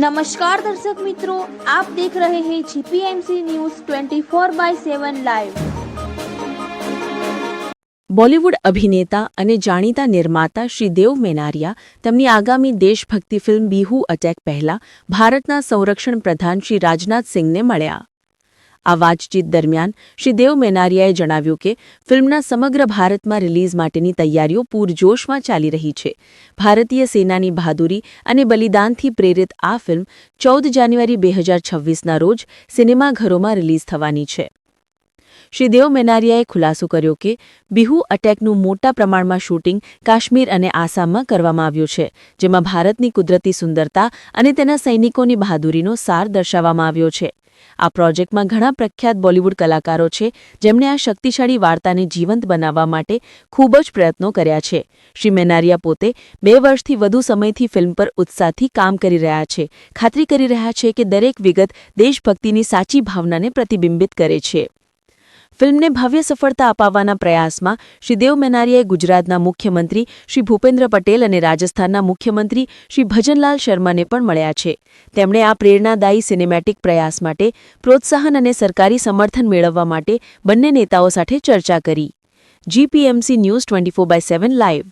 नमस्कार दर्शक मित्रों, आप देख रहे हैं जीपीएमसी न्यूज 24/7 लाइव। બોલિવૂડ અભિનેતા અને જાણીતા નિર્માતા શ્રી દેવ મેનારિયા તેમની આગામી દેશભક્તિ ફિલ્મ બિહુ અટેક પહેલા ભારતના સંરક્ષણ પ્રધાન શ્રી રાજનાથ સિંહને મળ્યા। આ વાતચીત દરમિયાન શ્રી દેવ મેનારિયાએ જણાવ્યું કે ફિલ્મના સમગ્ર ભારતમાં રિલીઝ માટેની તૈયારીઓ પૂરજોશમાં ચાલી રહી છે। ભારતીય સેનાની બહાદુરી અને બલિદાનથી પ્રેરિત આ ફિલ્મ 14 જાન્યુઆરી 2026ના રોજ સિનેમાઘરોમાં રિલીઝ થવાની છે। શ્રી દેવ મેનારિયાએ ખુલાસો કર્યો કે બિહુ અટેકનું મોટા પ્રમાણમાં શૂટિંગ કાશ્મીર અને આસામમાં કરવામાં આવ્યું છે, જેમાં ભારતની કુદરતી સુંદરતા અને તેના સૈનિકોની બહાદુરીનો સાર દર્શાવવામાં આવ્યો છે। આ પ્રોજેક્ટમાં ઘણા પ્રખ્યાત બોલિવૂડ કલાકારો છે, જેમણે આ શક્તિશાળી વાર્તાને જીવંત બનાવવા માટે ખૂબ જ પ્રયત્નો કર્યા છે। શ્રી મેનારિયા પોતે 2 વર્ષથી વધુ સમયથી ફિલ્મ પર ઉત્સાહથી કામ કરી રહ્યા છે, ખાતરી કરી રહ્યા છે કે દરેક વિગત દેશભક્તિની સાચી ભાવનાને પ્રતિબિંબિત કરે છે। ફિલ્મને ભવ્ય સફળતા અપાવવાના પ્રયાસમાં શ્રી દેવ મેનારિયાએ ગુજરાતના મુખ્યમંત્રી શ્રી ભૂપેન્દ્ર પટેલ અને રાજસ્થાનના મુખ્યમંત્રી શ્રી ભજનલાલ શર્માને પણ મળ્યા છે। તેમણે આ પ્રેરણાદાયી સિનેમેટિક પ્રયાસ માટે પ્રોત્સાહન અને સરકારી સમર્થન મેળવવા માટે બંને નેતાઓ સાથે ચર્ચા કરી। GPMC news 24/7 live.